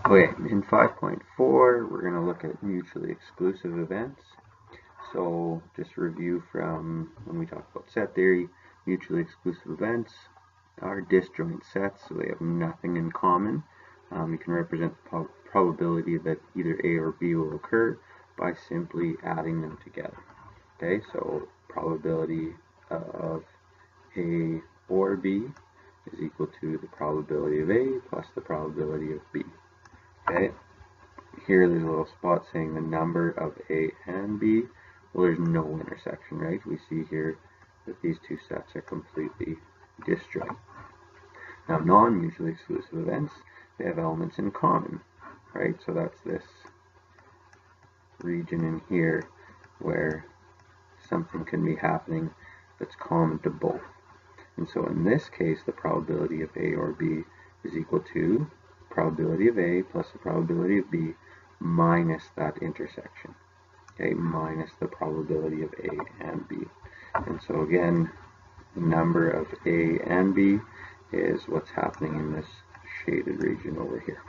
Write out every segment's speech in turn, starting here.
Okay, in 5.4, we're going to look at mutually exclusive events. So just review from when we talked about set theory, mutually exclusive events are disjoint sets, so they have nothing in common. You can represent the probability that either A or B will occur by simply adding them together. Okay, so probability of A or B is equal to the probability of A plus the probability of B. Okay, here there's a little spot saying the number of A and B. Well, there's no intersection, right? We see here that these two sets are completely disjoint. Now, non-mutually exclusive events, they have elements in common, right? So that's this region in here where something can be happening that's common to both. And so in this case, the probability of A or B is equal to probability of A plus the probability of B minus that intersection. Okay, minus the probability of A and B. And so again, the number of A and B is what's happening in this shaded region over here.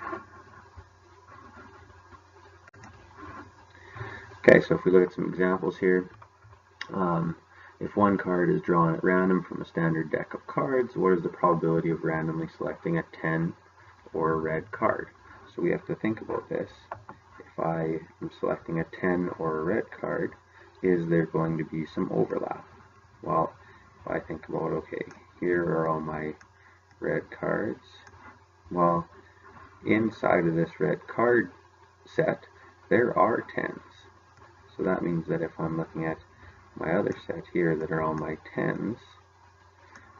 Okay, so if we look at some examples here, if one card is drawn at random from a standard deck of cards, what is the probability of randomly selecting a 10 or a red card? So we have to think about this. If I am selecting a 10 or a red card, is there going to be some overlap? Well, if I think about, okay, here are all my red cards. Well, inside of this red card set, there are 10s. So that means that if I'm looking at my other set here that are all my 10s,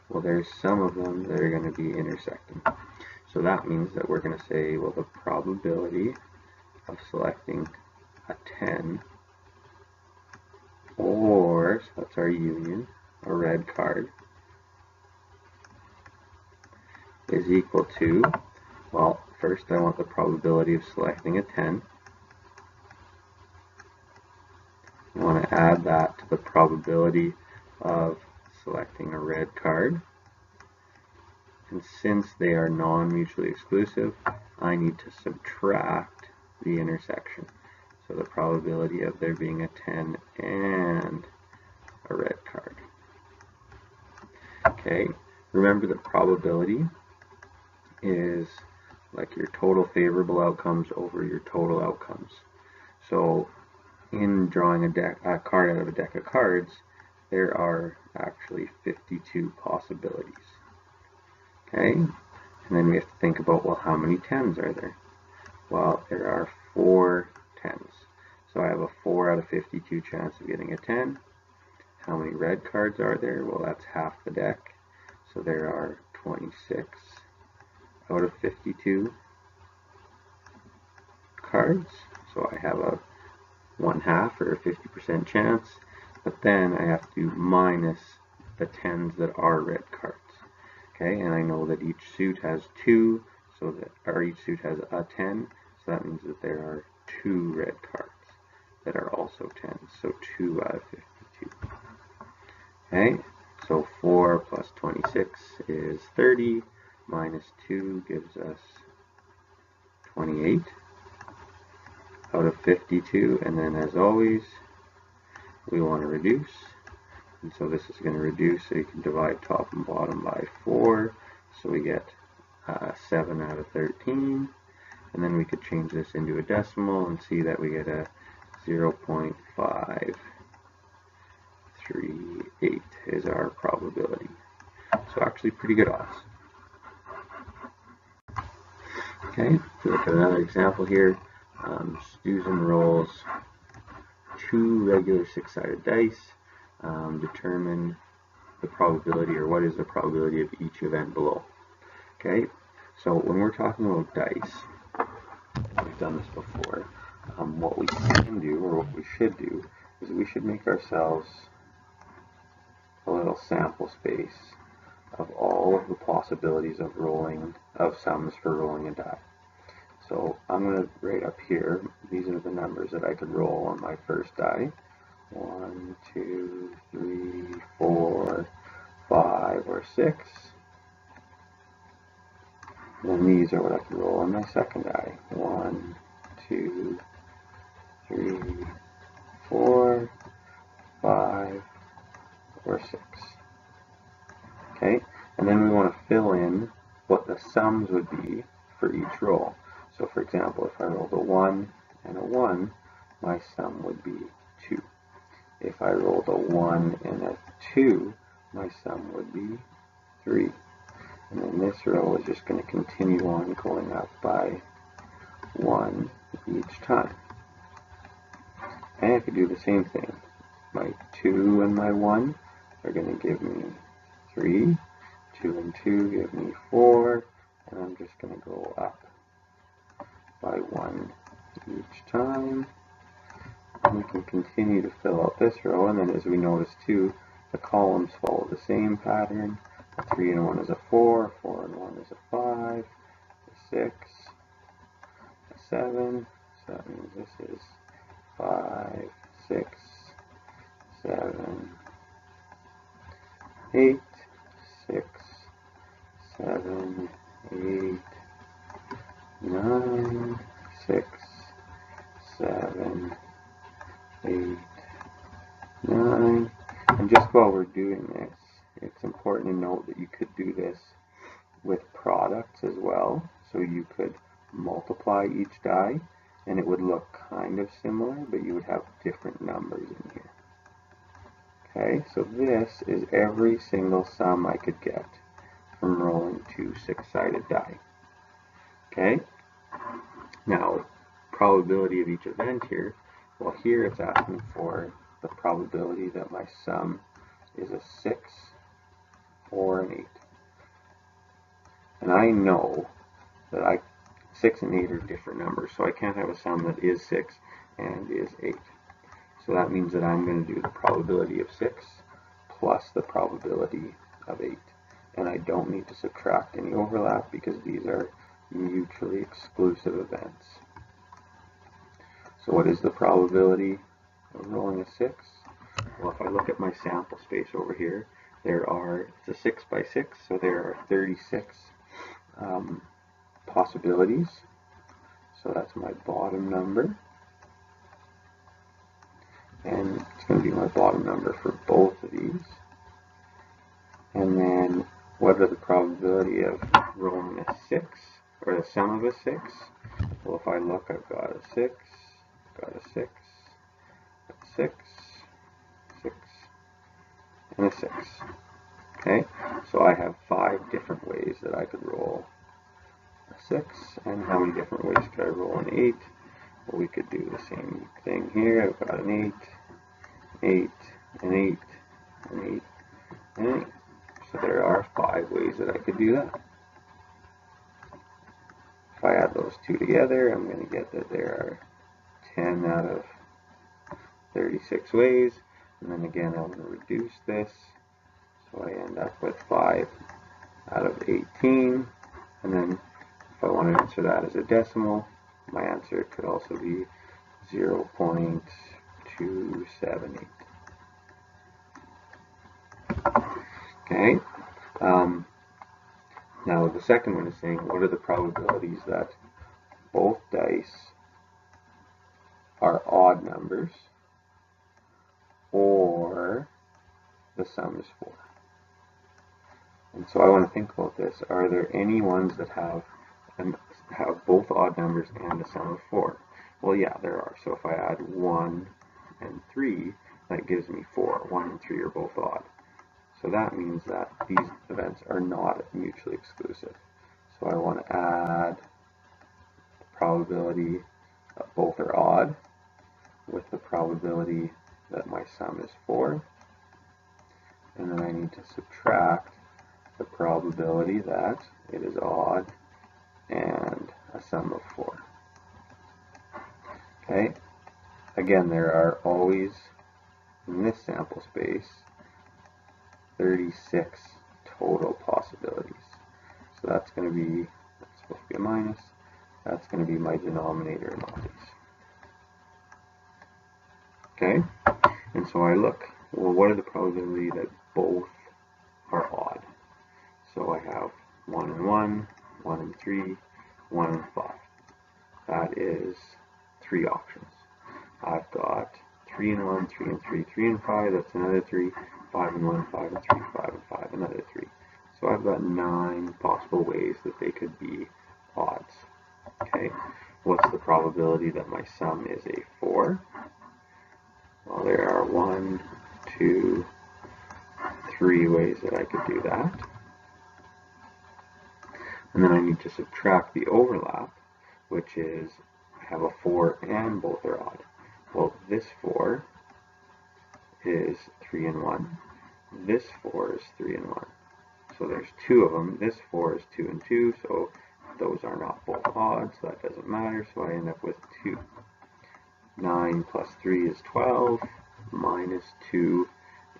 well, there's some of them that are going to be intersecting. So that means that we're going to say, well, the probability of selecting a 10 or, so that's our union, a red card, is equal to, well, first I want the probability of selecting a 10. I want to add that to the probability of selecting a red card. And since they are non-mutually exclusive, I need to subtract the intersection. So the probability of there being a 10 and a red card. Okay, remember that probability is like your total favorable outcomes over your total outcomes. So in drawing a card out of a deck of cards, there are actually 52 possibilities. Okay, and then we have to think about, well, how many 10s are there? Well, there are 4 10s. So I have a 4 out of 52 chance of getting a 10. How many red cards are there? Well, that's half the deck. So there are 26 out of 52 cards. So I have a 1/2 or a 50% chance. But then I have to minus the 10s that are red cards. Okay, and I know that each suit has 2, so that, or each suit has a 10, so that means that there are 2 red cards that are also 10s, so 2 out of 52. Okay, so 4 plus 26 is 30, minus 2 gives us 28 out of 52, and then as always, we want to reduce. And so this is going to reduce, so you can divide top and bottom by 4. So we get 7 out of 13. And then we could change this into a decimal and see that we get a 0.538 is our probability. So actually pretty good odds. Okay, if we look at another example here, Susan rolls 2 regular 6-sided dice. Determine the probability, or what is the probability of each event below. Okay, so when we're talking about dice, we've done this before, what we can do, or what we should do, is we should make ourselves a little sample space of all of the possibilities of rolling, of sums for rolling a die. So I'm going to write up here, these are the numbers that I could roll on my first die. 1, 2, 3, 4, 5, or 6. And then these are what I can roll on my second die. 1, 2, 3, 4, 5, or 6. Okay, and then we want to fill in what the sums would be for each roll. So for example, if I rolled a 1 and a 1, my sum would be 2. If I rolled a 1 and a 2, my sum would be 3. And then this row is just going to continue on going up by 1 each time. And I could do the same thing. My 2 and my 1 are going to give me 3. 2 and 2 give me 4. And I'm just going to go up by 1 each time. And we can continue to fill out this row, and then as we notice too, the columns follow the same pattern. A 3 and 1 is a 4, a 4 and 1 is a 5, a 6, a 7, so that means this is 5, 6, 7, 8, 6, 7, 8, 9, 6, 7, 8, 9. And just while we're doing this, it's important to note that you could do this with products as well. So you could multiply each die and it would look kind of similar, but you would have different numbers in here. Okay, so this is every single sum I could get from rolling 2 6-sided die. Okay, now probability of each event here. Well, here it's asking for the probability that my sum is a 6 or an 8. And I know that 6 and 8 are different numbers, so I can't have a sum that is 6 and is 8. So that means that I'm going to do the probability of 6 plus the probability of 8. And I don't need to subtract any overlap because these are mutually exclusive events. So what is the probability of rolling a 6? Well, if I look at my sample space over here, it's a 6 by 6, so there are 36 possibilities. So that's my bottom number. And it's going to be my bottom number for both of these. And then what are the probability of rolling a 6, or the sum of a 6? Well, if I look, I've got a 6, got a 6, a 6, 6, and a 6. Okay, so I have 5 different ways that I could roll a 6. And how many different ways could I roll an 8? Well, we could do the same thing here. I've got an 8, 8, an 8, an 8, and an 8. So there are 5 ways that I could do that. If I add those two together, I'm going to get that there are 10 out of 36 ways. And then again, I'm going to reduce this. So I end up with 5 out of 18. And then if I want to answer that as a decimal, my answer could also be 0.278. Okay. Now the second one is saying, what are the probabilities that both dice are odd numbers or the sum is 4? And so I want to think about this. Are there any ones that have both odd numbers and a sum of 4? Well, yeah, there are. So if I add 1 and 3, that gives me 4. 1 and 3 are both odd. So that means that these events are not mutually exclusive. So I want to add the probability that both are odd with the probability that my sum is 4. And then I need to subtract the probability that it is odd and a sum of 4. Okay, again, there are always, in this sample space, 36 total possibilities. So that's going to be, that's supposed to be a minus, that's going to be my denominator in all these. Okay, and so I look, well, what are the probability that both are odd? So I have 1 and 1, 1 and 3, 1 and 5. That is 3 options. I've got 3 and 1, 3 and 3, 3 and 5, that's another 3, 5 and 1, 5 and 3, 5 and 5, another 3. So I've got 9 possible ways that they could be odds. Okay, what's the probability that my sum is a 4? Well, there are 1, 2, 3 ways that I could do that. And then I need to subtract the overlap, which is I have a 4 and both are odd. Well, this 4 is 3 and 1. This 4 is 3 and 1. So there's 2 of them. This 4 is 2 and 2, so those are not both odds, so that doesn't matter, so I end up with 2. 9 plus 3 is 12, minus 2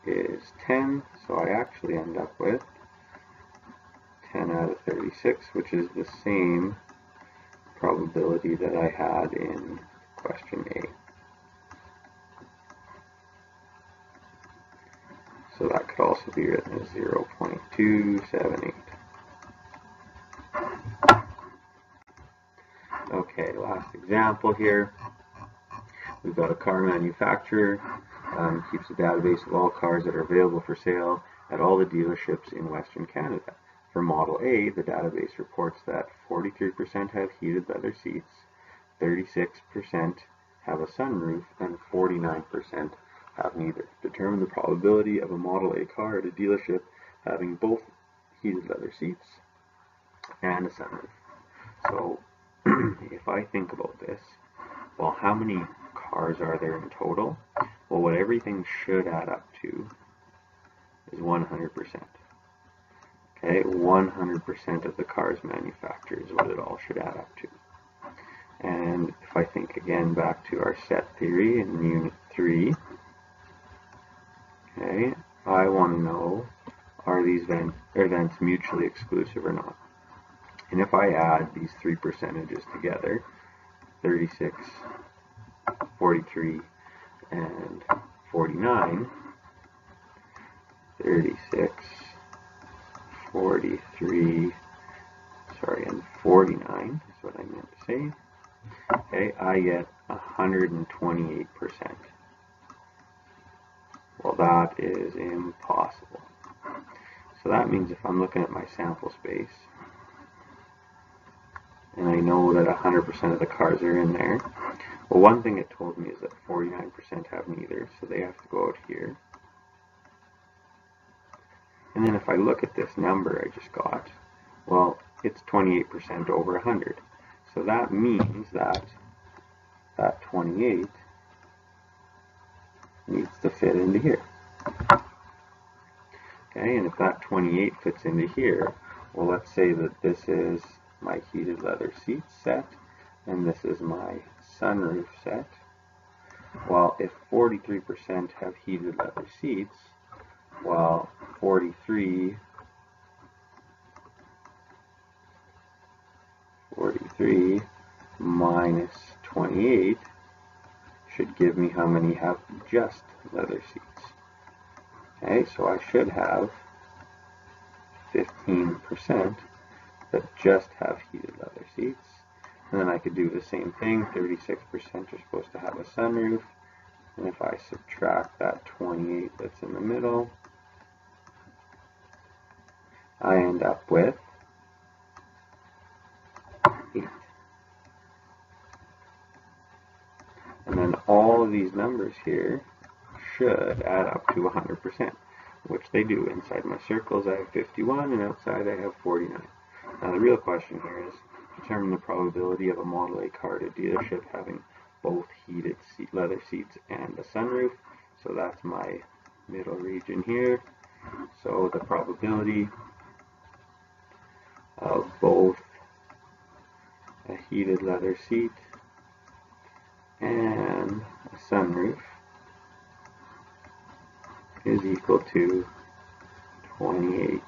is 10, so I actually end up with 10 out of 36, which is the same probability that I had in question A. So that could also be written as 0.278. Okay, last example here. We've got a car manufacturer, keeps a database of all cars that are available for sale at all the dealerships in Western Canada. For Model A, the database reports that 43% have heated leather seats, 36% have a sunroof, and 49% have neither. Determine the probability of a Model A car at a dealership having both heated leather seats and a sunroof. So if I think about this, well, how many cars are there in total? Well, what everything should add up to is 100%. Okay, 100% of the cars manufactured is what it all should add up to. And if I think again back to our set theory in Unit 3, okay, I want to know, are these events mutually exclusive or not? And if I add these 3 percentages together, 36, 43, and 49, 36, 43, and 49 is what I meant to say. Okay, I get 128%. Well, that is impossible. So that means if I'm looking at my sample space, and I know that 100% of the cars are in there, well, one thing it told me is that 49% have neither, so they have to go out here. And then if I look at this number I just got, well, it's 28% over 100. So that means that that 28 needs to fit into here. Okay, and if that 28 fits into here, well, let's say that this is my heated leather seat set, and this is my sunroof set. Well, if 43% have heated leather seats, well, 43 minus 28 should give me how many have just leather seats. Okay, so I should have 15% that just have heated leather seats. And then I could do the same thing, 36% are supposed to have a sunroof. And if I subtract that 28 that's in the middle, I end up with 8. And then all of these numbers here should add up to 100%, which they do. Inside my circles I have 51, and outside I have 49. Now the real question here is, determine the probability of a Model A car at a dealership having both heated leather seats and a sunroof. So that's my middle region here. So the probability of both a heated leather seat and a sunroof is equal to 28